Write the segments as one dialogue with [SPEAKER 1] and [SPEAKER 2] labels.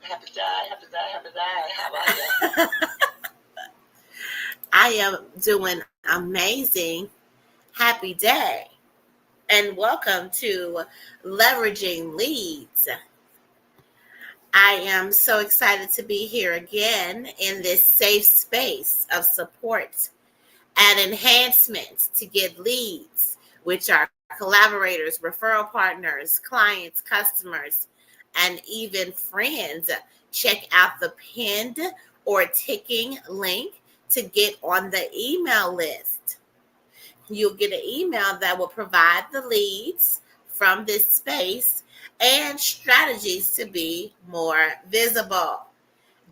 [SPEAKER 1] Happy day, happy day, happy day. How about you?
[SPEAKER 2] I am doing amazing. Happy day. And welcome to Leveraging Leads. I am so excited to be here again in this safe space of support and enhancement to get leads, which are collaborators, referral partners, clients, customers, and even friends. Check out the pinned or ticking link to get on the email list. You'll get an email that will provide the leads from this space and strategies to be more visible.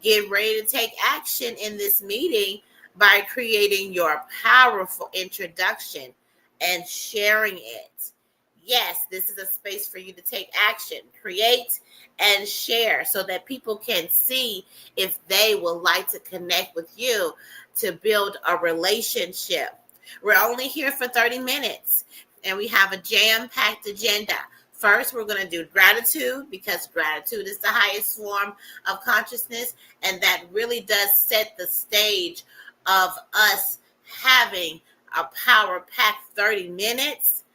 [SPEAKER 2] Get ready to take action in this meeting by creating your powerful introduction and sharing it. Yes, this is a space for you to take action, create, and share so that people can see if they would like to connect with you to build a relationship. We're only here for 30 minutes and we have a jam-packed agenda. First, we're going to do gratitude because gratitude is the highest form of consciousness, and that really does set the stage of us having a power-packed 30 minutes.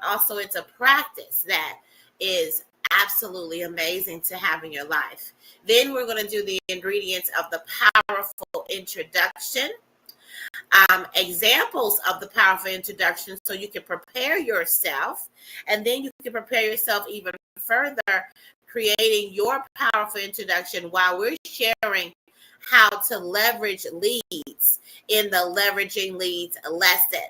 [SPEAKER 2] Also, it's a practice that is absolutely amazing to have in your life. Then we're going to do the ingredients of the powerful introduction. Examples of the powerful introduction so you can prepare yourself, and then you can prepare yourself even further creating your powerful introduction while we're sharing how to leverage leads in the Leveraging Leads lesson.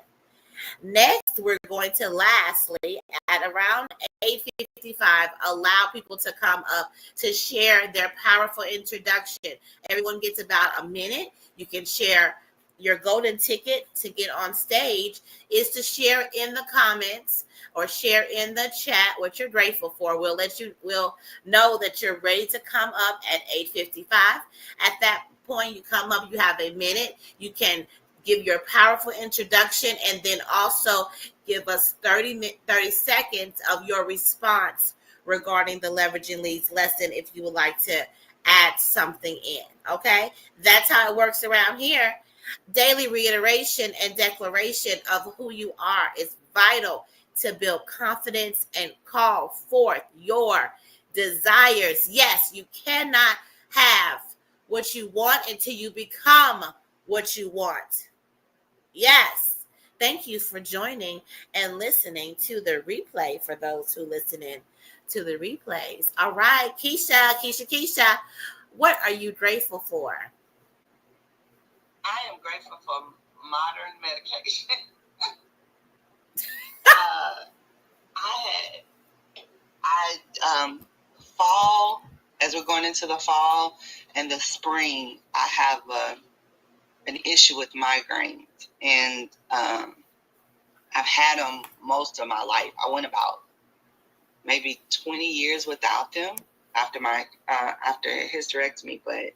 [SPEAKER 2] Next, we're going to lastly at around 8:55 allow people to come up to share their powerful introduction. Everyone gets about a minute. You can share. Your golden ticket to get on stage is to share in the comments or share in the chat what you're grateful for. We'll know that you're ready to come up at 8:55. At that point, you come up, you have a minute. You can give your powerful introduction and then also give us 30 seconds of your response regarding the Leveraging Leads lesson if you would like to add something in. Okay? That's how it works around here. Daily reiteration and declaration of who you are is vital to build confidence and call forth your desires. Yes, you cannot have what you want until you become what you want. Yes. Thank you for joining and listening to the replay for those who listen in to the replays. All right, Keisha, what are you grateful for?
[SPEAKER 1] I am grateful for modern medication. Fall, as we're going into the fall and the spring, I have an issue with migraines, and I've had them most of my life. I went about maybe 20 years without them after hysterectomy, but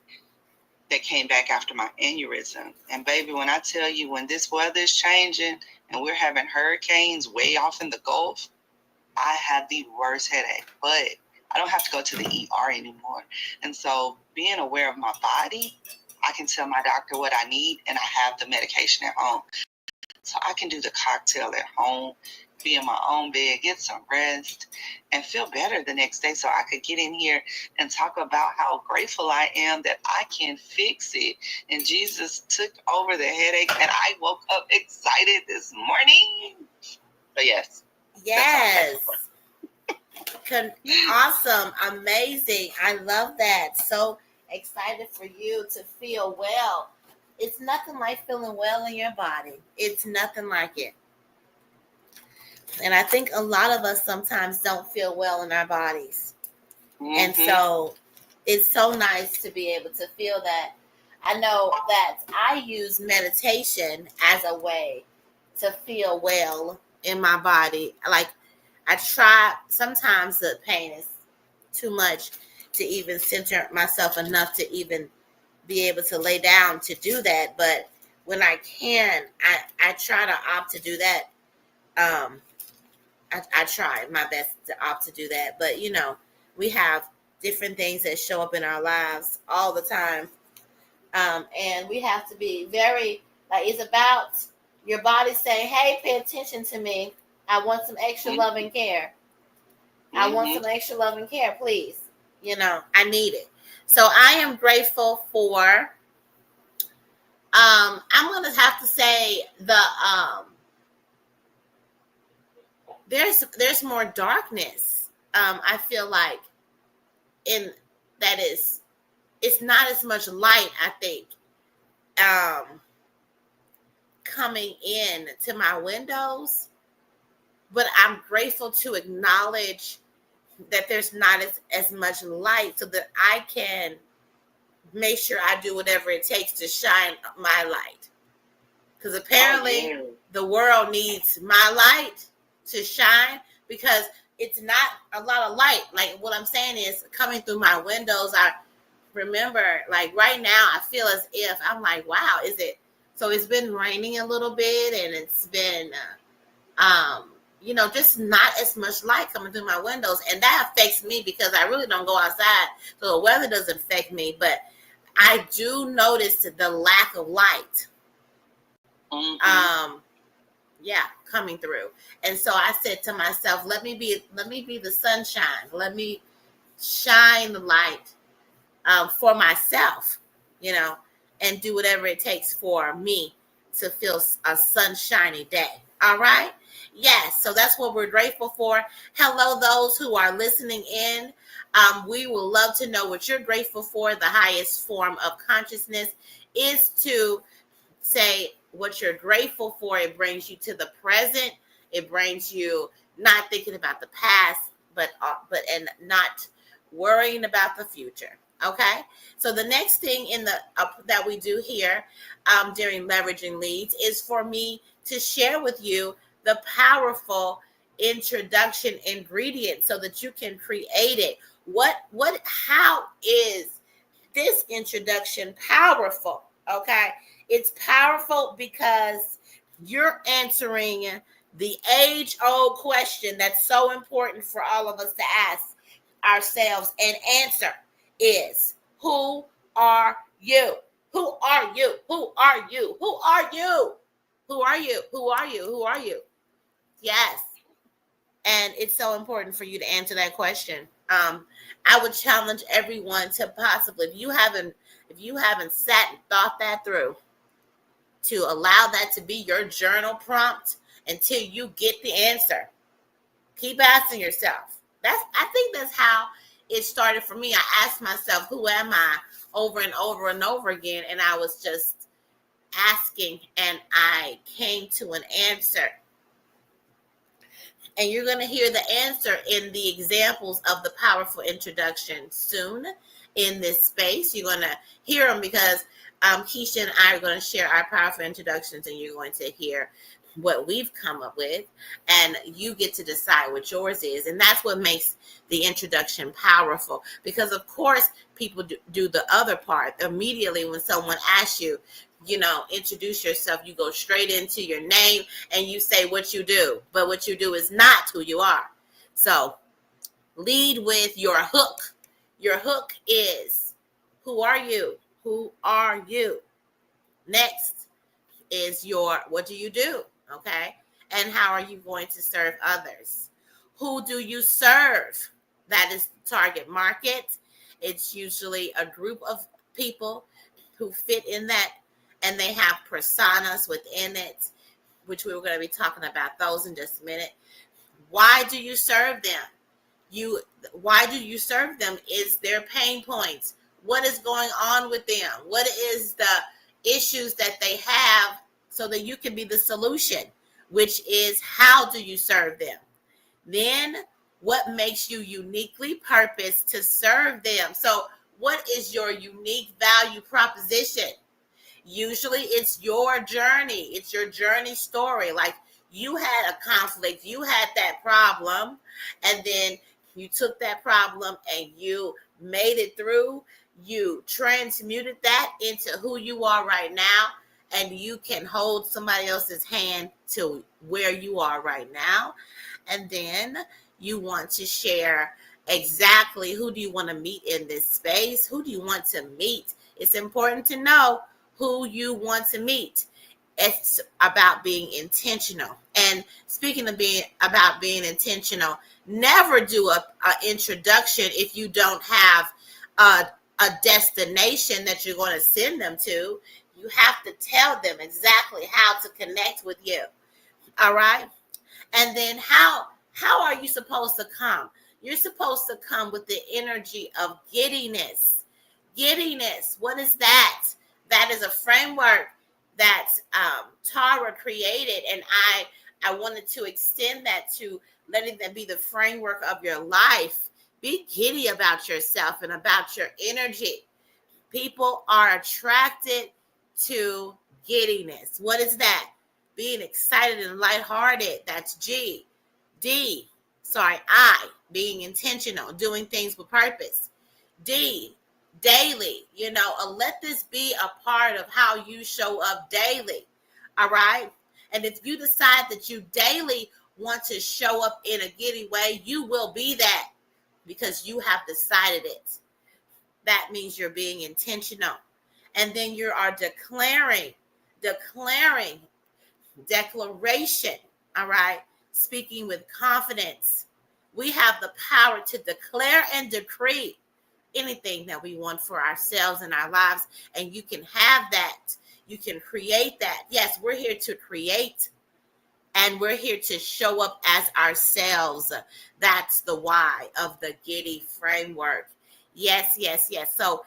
[SPEAKER 1] they came back after my aneurysm. And baby, when I tell you, when this weather is changing and we're having hurricanes way off in the Gulf, I have the worst headache, but I don't have to go to the ER anymore. And so being aware of my body, I can tell my doctor what I need, and I have the medication at home. So I can do the cocktail at home, be in my own bed, get some rest, and feel better the next day so I could get in here and talk about how grateful I am that I can fix it. And Jesus took over the headache, and I woke up excited this morning. So yes.
[SPEAKER 2] Yes. Awesome. Amazing. I love that. So excited for you to feel well. It's nothing like feeling well in your body. It's nothing like it. And I think a lot of us sometimes don't feel well in our bodies. Mm-hmm. And so it's so nice to be able to feel that. I know that I use meditation as a way to feel well in my body. Like I try, sometimes the pain is too much to even center myself enough to even be able to lay down to do that. But when I can, I try to opt to do that. I try my best to opt to do that. But, you know, we have different things that show up in our lives all the time. And we have to be very, like, it's about your body saying, hey, pay attention to me. I want some extra love and care. I want some extra love and care, please. I need it. So I am grateful for, I'm going to have to say there's more darkness. I feel like it's not as much light, I think, coming in to my windows, but I'm grateful to acknowledge that there's not as much light so that I can make sure I do whatever it takes to shine my light. Because apparently the world needs my light to shine, because it's not a lot of light. Like, what I'm saying is, coming through my windows, I remember, like, right now, I feel as if I'm like, wow, so it's been raining a little bit, and it's been, just not as much light coming through my windows. And that affects me because I really don't go outside. So the weather doesn't affect me, but I do notice the lack of light. Coming through. And so I said to myself, let me be the sunshine. Let me shine the light for myself, and do whatever it takes for me to feel a sunshiny day. All right. Yes. So that's what we're grateful for. Hello, those who are listening in. We will love to know what you're grateful for. The highest form of consciousness is to say what you're grateful for. It brings you to the present. It brings you not thinking about the past, but not worrying about the future. Okay. So the next thing that we do here during Leveraging Leads is for me to share with you the powerful introduction ingredient so that you can create it. How is this introduction powerful? Okay. It's powerful because you're answering the age-old question that's so important for all of us to ask ourselves and answer is, who are you? Who are you? Who are you? Who are you? Who are you? Who are you? Who are you? Yes. And it's so important for you to answer that question. I would challenge everyone to possibly, if you haven't sat and thought that through, to allow that to be your journal prompt until you get the answer. Keep asking yourself. I think that's how it started for me. I asked myself, who am I, over and over and over again, and I was just asking, and I came to an answer. And you're going to hear the answer in the examples of the powerful introduction soon in this space. You're going to hear them because Keisha and I are going to share our powerful introductions, and you're going to hear what we've come up with, and you get to decide what yours is. And that's what makes the introduction powerful, because of course people do the other part. Immediately when someone asks you, introduce yourself, you go straight into your name and you say what you do, but what you do is not who you are. So lead with your hook. Your hook is, who are you? Who are you? Next is what do you do? Okay. And how are you going to serve others? Who do you serve? That is the target market. It's usually a group of people who fit in that, and they have personas within it, which we were going to be talking about those in just a minute. Why do you serve them? Why do you serve them is their pain points. What is going on with them? What is the issues that they have, so that you can be the solution, which is, how do you serve them? Then what makes you uniquely purposed to serve them? So what is your unique value proposition? Usually it's your journey. It's your journey story. Like, you had a conflict, you had that problem, and then you took that problem and you made it through. You transmuted that into who you are right now, and you can hold somebody else's hand to where you are right now. And then you want to share exactly who do you want to meet in this space? Who do you want to meet? It's important to know who you want to meet. It's about being intentional. And speaking of being intentional, never do a introduction if you don't have a destination that you're going to send them to. You have to tell them exactly how to connect with you. All right. And then how are you supposed to come? You're supposed to come with the energy of giddiness. Giddiness. What is that? That is a framework that Tara created, and I wanted to extend that to letting that be the framework of your life. Be giddy about yourself and about your energy. People are attracted to giddiness. What is that? Being excited and lighthearted. That's G. I, being intentional, doing things with purpose. D, daily. Let this be a part of how you show up daily. All right. And if you decide that you daily want to show up in a giddy way, you will be that because you have decided it. That means you're being intentional. And then you are declaration. All right. Speaking with confidence. We have the power to declare and decree anything that we want for ourselves in our lives. And you can have that. You can create that. Yes, we're here to create. And we're here to show up as ourselves. That's the why of the Giddy framework. Yes. So,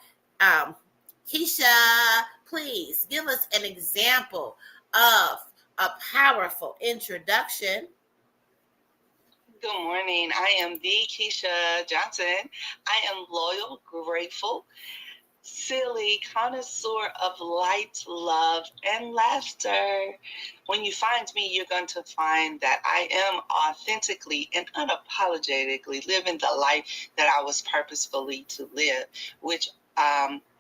[SPEAKER 2] Keisha, please give us an example of a powerful introduction.
[SPEAKER 1] Good morning. I am the Keisha Johnson. I am loyal, grateful, silly, connoisseur of light, love, and laughter. When you find me, you're going to find that I am authentically and unapologetically living the life that I was purposefully to live, which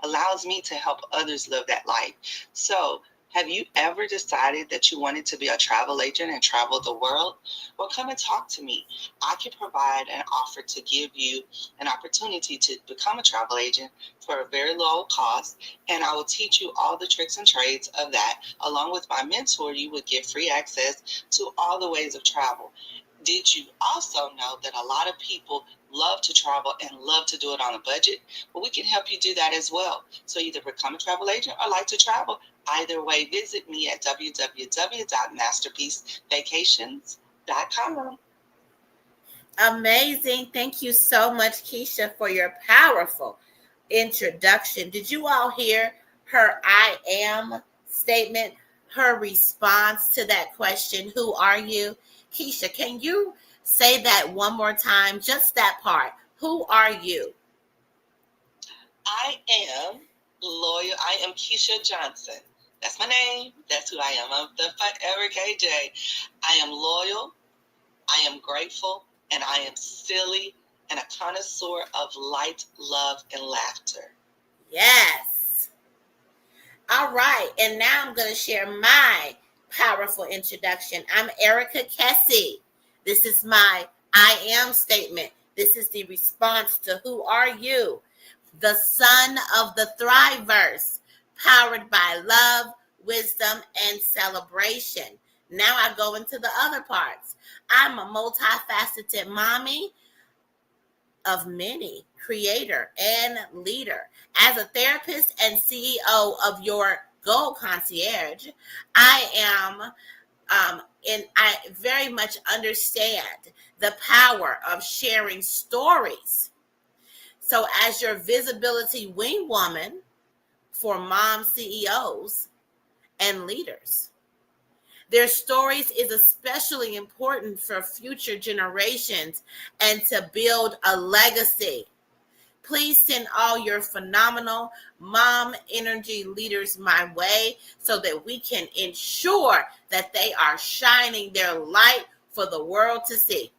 [SPEAKER 1] allows me to help others live that life. So, have you ever decided that you wanted to be a travel agent and travel the world? Well, come and talk to me. I can provide an offer to give you an opportunity to become a travel agent for a very low cost, and I will teach you all the tricks and trades of that. Along with my mentor, you would get free access to all the ways of travel. Did you also know that a lot of people love to travel and love to do it on a budget? Well, we can help you do that as well. So either become a travel agent or like to travel. Either way, visit me at www.masterpiecevacations.com.
[SPEAKER 2] Amazing. Thank you so much, Keisha, for your powerful introduction. Did you all hear her I am statement, her response to that question, who are you? Keisha, can you say that one more time? Just that part. Who are you?
[SPEAKER 1] I am loyal. I am Keisha Johnson. That's my name. That's who I am. I'm the Forever KJ. I am loyal. I am grateful. And I am silly and a connoisseur of light, love, and laughter.
[SPEAKER 2] Yes. All right. And now I'm going to share my powerful introduction. I'm Erica Kessie. This is my I am statement. This is the response to who are you? The son of the Thriveverse, powered by love, wisdom, and celebration. Now I go into the other parts. I'm a multifaceted mommy of many, creator and leader. As a therapist and CEO of your Goal Concierge, I am and I very much understand the power of sharing stories. So as your visibility wing woman for mom CEOs and leaders, their stories is especially important for future generations and to build a legacy. Please send all your phenomenal mom energy leaders my way so that we can ensure that they are shining their light for the world to see.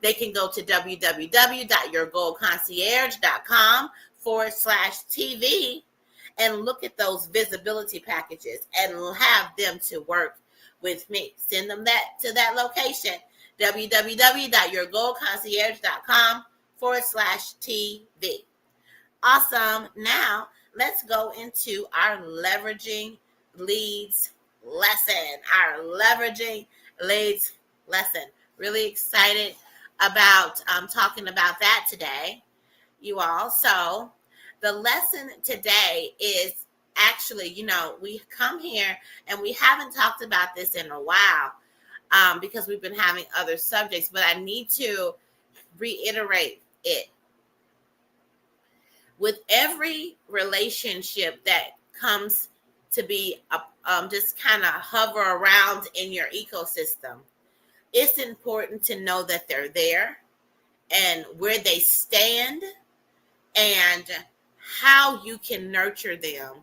[SPEAKER 2] They can go to www.yourgoalconcierge.com/TV and look at those visibility packages and have them to work with me. Send them that to that location, www.yourgoalconcierge.com TV. Awesome. Now let's go into our leveraging leads lesson. Our leveraging leads lesson. Really excited about talking about that today, you all. So the lesson today is actually, we come here and we haven't talked about this in a while because we've been having other subjects, but I need to reiterate it. With every relationship that comes to be just kind of hover around in your ecosystem, it's important to know that they're there and where they stand and how you can nurture them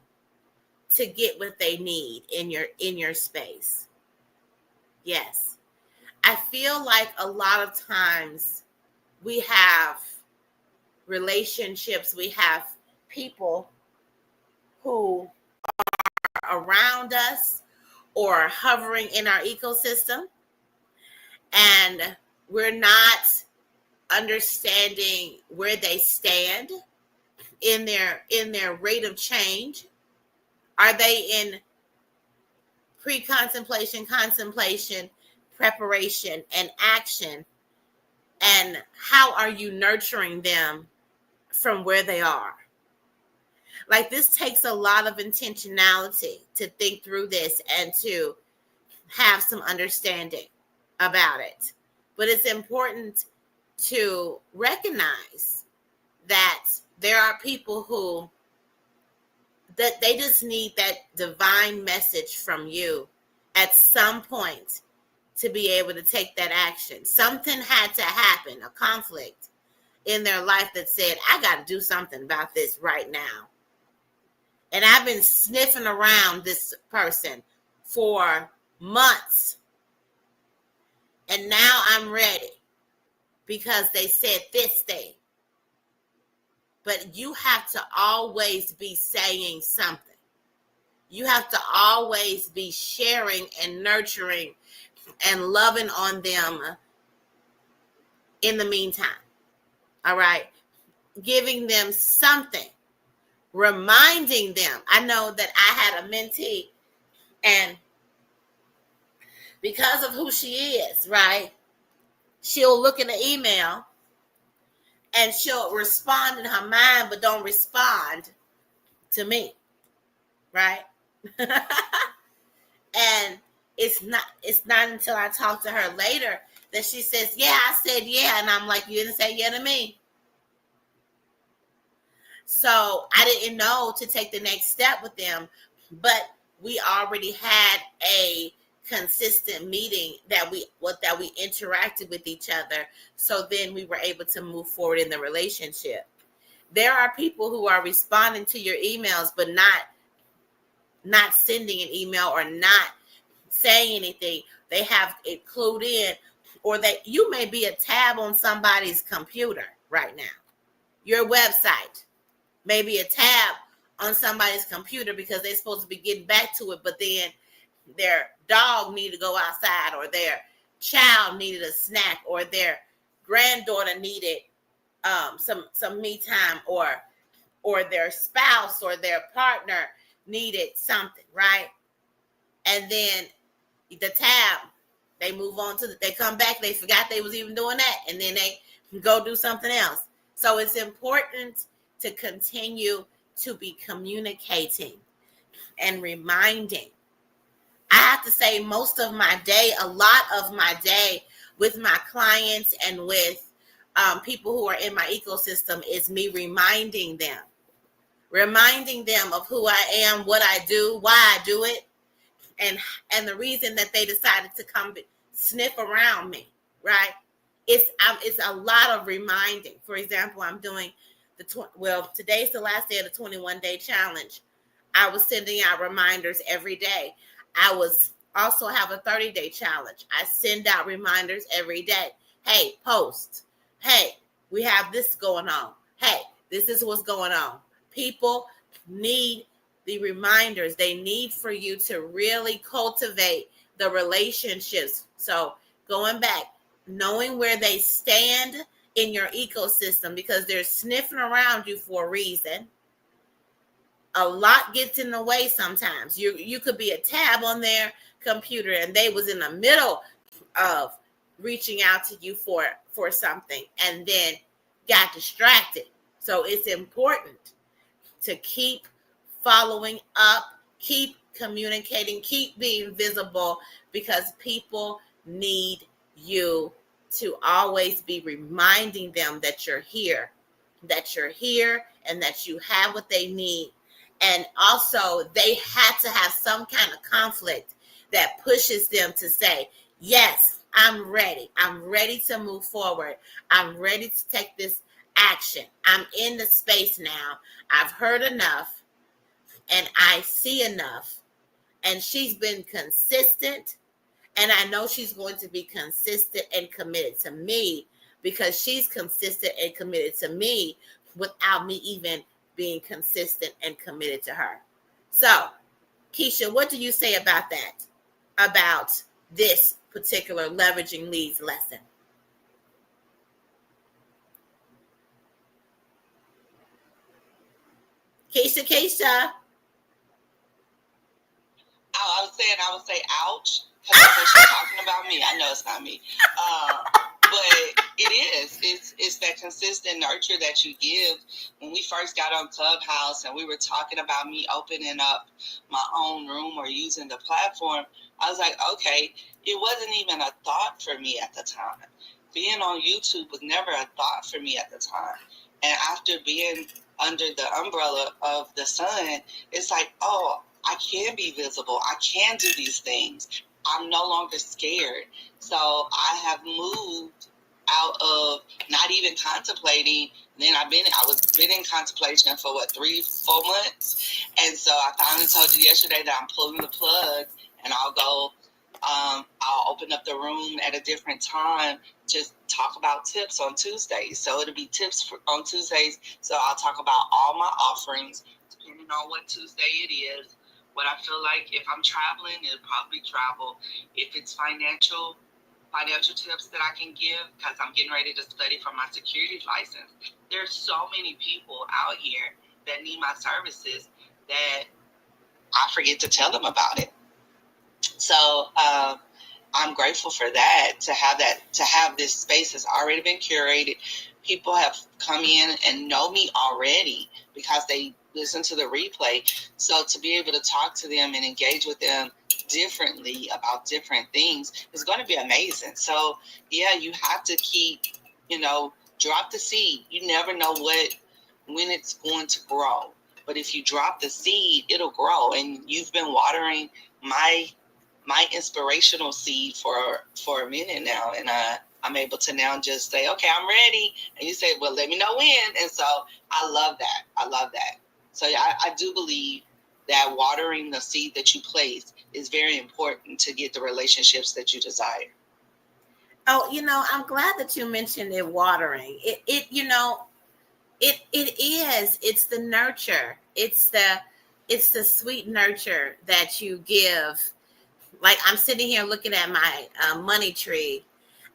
[SPEAKER 2] to get what they need in your space. Yes. I feel like a lot of times we have relationships, we have people who are around us or hovering in our ecosystem, and we're not understanding where they stand in their rate of change. Are they in pre-contemplation, contemplation, preparation, and action? And how are you nurturing them from where they are? Like, this takes a lot of intentionality to think through this and to have some understanding about it. But it's important to recognize that there are people who that they just need that divine message from you at some point to be able to take that action. Something had to happen, a conflict in their life that said, I got to do something about this right now. And I've been sniffing around this person for months. And now I'm ready because they said this thing. But you have to always be saying something. You have to always be sharing and nurturing and loving on them in the meantime. All right. Giving them something. Reminding them. I know that I had a mentee, and because of who she is, right, she'll look in the email and she'll respond in her mind, but don't respond to me, right? And it's not until I talk to her later that she says, yeah, I said yeah. And I'm like, you didn't say yeah to me. So I didn't know to take the next step with them, but we already had a consistent meeting that we interacted with each other. So then we were able to move forward in the relationship. There are people who are responding to your emails, but not sending an email or not saying anything. They have it clued in, or that you may be a tab on somebody's computer right now. Your website may be a tab on somebody's computer because they're supposed to be getting back to it, but then their dog needed to go outside, or their child needed a snack, or their granddaughter needed some me time, or their spouse or their partner needed something, right? And then the tab, they move on they come back, they forgot they was even doing that, and then they go do something else. So it's important to continue to be communicating and reminding. I have to say, most of my day, a lot of my day with my clients and with people who are in my ecosystem is me reminding them of who I am, what I do, why I do it, and the reason that they decided to come sniff around me, right? It's a lot of reminding. For example, I'm doing today's the last day of the 21-day challenge. I was sending out reminders every day. I was also have a 30-day challenge. I send out reminders every day. Hey, post. Hey, we have this going on. Hey, this is what's going on. People need the reminders. They need for you to really cultivate the relationships. So going back, knowing where they stand in your ecosystem because they're sniffing around you for a reason. A lot gets in the way sometimes. You could be a tab on their computer and they was in the middle of reaching out to you for something and then got distracted. So it's important to keep following up, keep communicating, keep being visible, because people need you to always be reminding them that you're here, and that you have what they need. And also, they had to have some kind of conflict that pushes them to say, yes, I'm ready. I'm ready to move forward. I'm ready to take this action. I'm in the space now. I've heard enough and I see enough. And she's been consistent. And I know she's going to be consistent and committed to me because she's consistent and committed to me without me even being consistent and committed to her. So, Keisha, what do you say about that? About this particular leveraging leads lesson? Keisha.
[SPEAKER 1] I would say, ouch, because I know she's talking about me. I know it's not me. But it's that consistent nurture that you give. When we first got on Clubhouse and we were talking about me opening up my own room or using the platform, I was like, okay, it wasn't even a thought for me at the time. Being on YouTube was never a thought for me at the time. And after being under the umbrella of the sun, it's like, oh, I can be visible. I can do these things. I'm no longer scared. So I have moved out of not even contemplating. Then I was in contemplation for 3-4 months. And so I finally told you yesterday that I'm pulling the plug and I'll open up the room at a different time to talk about tips on Tuesdays. So it'll be tips on Tuesdays. So I'll talk about all my offerings, depending on what Tuesday it is. What I feel like, if I'm traveling, it'll probably travel. If it's financial tips that I can give, because I'm getting ready to study for my security license. There's so many people out here that need my services that I forget to tell them about it. So I'm grateful for that, to have this space that's already been curated. People have come in and know me already because they listen to the replay. So to be able to talk to them and engage with them differently about different things is going to be amazing. So yeah, you have to keep, drop the seed. You never know when it's going to grow. But if you drop the seed, it'll grow. And you've been watering my inspirational seed for a minute now. And I'm able to now just say, okay, I'm ready. And you say, well, let me know when. And so I love that. So I do believe that watering the seed that you place is very important to get the relationships that you desire.
[SPEAKER 2] Oh, I'm glad that you mentioned it, watering. It is. It's the nurture. It's the sweet nurture that you give. Like, I'm sitting here looking at my money tree,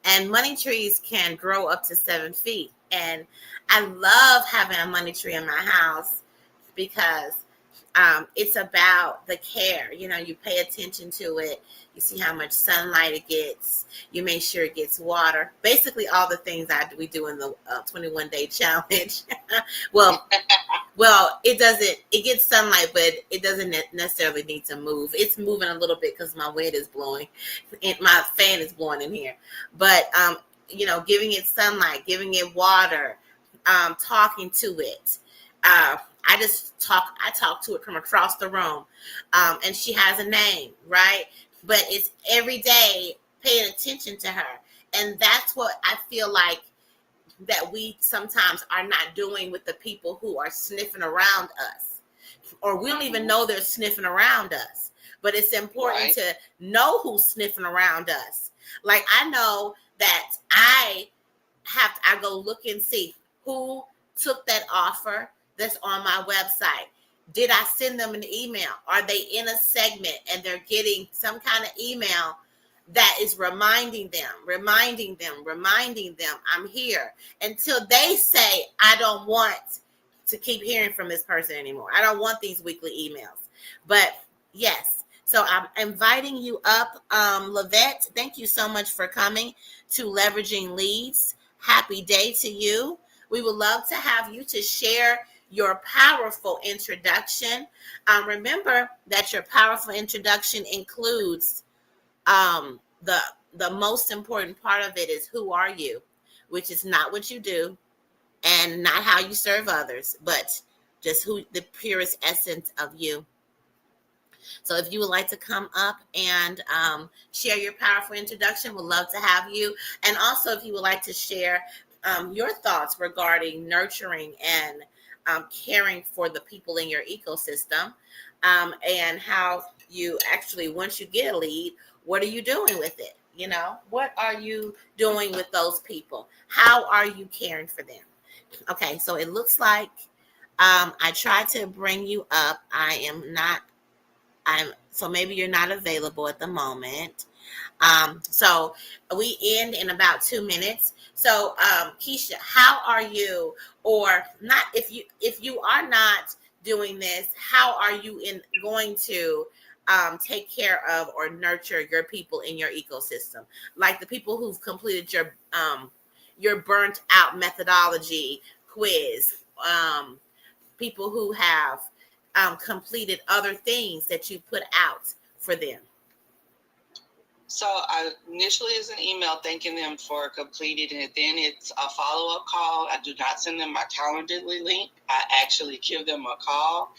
[SPEAKER 2] and money trees can grow up to 7 feet. And I love having a money tree in my house because it's about the care. You pay attention to it. You see how much sunlight it gets. You make sure it gets water. Basically, all the things we do in the 21-day challenge. well, it gets sunlight, but it doesn't necessarily need to move. It's moving a little bit because my wind is blowing and my fan is blowing in here. But, giving it sunlight, giving it water, talking to it. I talk to it from across the room. And she has a name, right? But it's every day paying attention to her. And that's what I feel like that we sometimes are not doing with the people who are sniffing around us. Or we don't even know they're sniffing around us. But it's important to know who's sniffing around us. Like, I know that I go look and see who took that offer that's on my website. Did I send them an email? Are they in a segment and they're getting some kind of email that is reminding them, I'm here, until they say, I don't want to keep hearing from this person anymore. I don't want these weekly emails. But yes, so I'm inviting you up. Lavette, thank you so much for coming to Leveraging Leads. Happy day to you. We would love to have you to share your powerful introduction. Remember that your powerful introduction includes the most important part of it is who are you, which is not what you do and not how you serve others, but just who the purest essence of you. So if you would like to come up and share your powerful introduction, we'd love to have you. And also if you would like to share your thoughts regarding nurturing and caring for the people in your ecosystem, and how you actually, once you get a lead, what are you doing with it? You know, what are you doing with those people? How are you caring for them? Okay, so it looks like I tried to bring you up. So maybe you're not available at the moment. So we end in about 2 minutes. So Keisha, how are you? Or not, if you are not doing this, how are you going to take care of or nurture your people in your ecosystem? Like the people who've completed your burnt out methodology quiz, people who have completed other things that you put out for them.
[SPEAKER 1] So I initially is an email thanking them for completing it. Then it's a follow-up call. I do not send them my Calendly link. I actually give them a call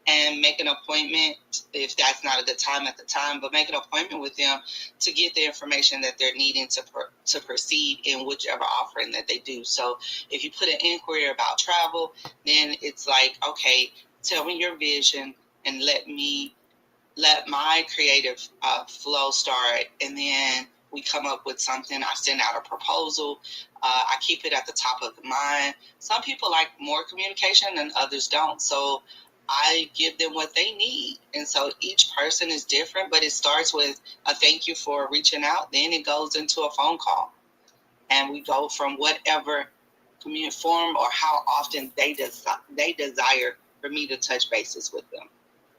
[SPEAKER 1] and make an appointment, if that's not a good time at the time, but make an appointment with them to get the information that they're needing to proceed in whichever offering that they do. So if you put an inquiry about travel, then it's like, okay, tell me your vision and let my creative flow start, and then we come up with something. I send out a proposal. I keep it at the top of the mind. Some people like more communication and others don't. So I give them what they need. And so each person is different, but it starts with a thank you for reaching out. Then it goes into a phone call. And we go from whatever form or how often they desire for me to touch bases with them.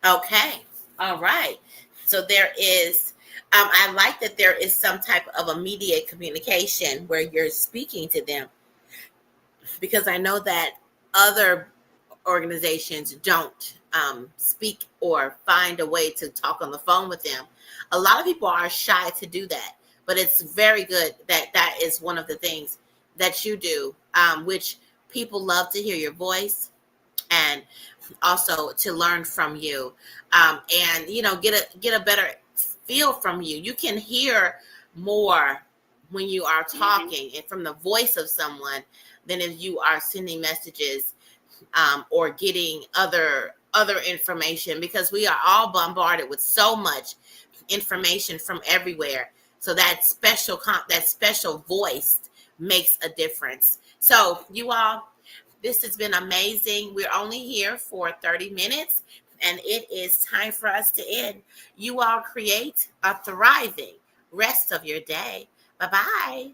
[SPEAKER 2] Okay. All right. So there is, I like that there is some type of immediate communication where you're speaking to them, because I know that other organizations don't speak or find a way to talk on the phone with them. A lot of people are shy to do that, but it's very good that that is one of the things that you do, which people love to hear your voice and also to learn from you, and get a better feel from you. You can hear more when you are talking and from the voice of someone than if you are sending messages or getting other information, because we are all bombarded with so much information from everywhere. So that special voice makes a difference. So you all, this has been amazing. We're only here for 30 minutes and it is time for us to end. You all create a thriving rest of your day. Bye-bye.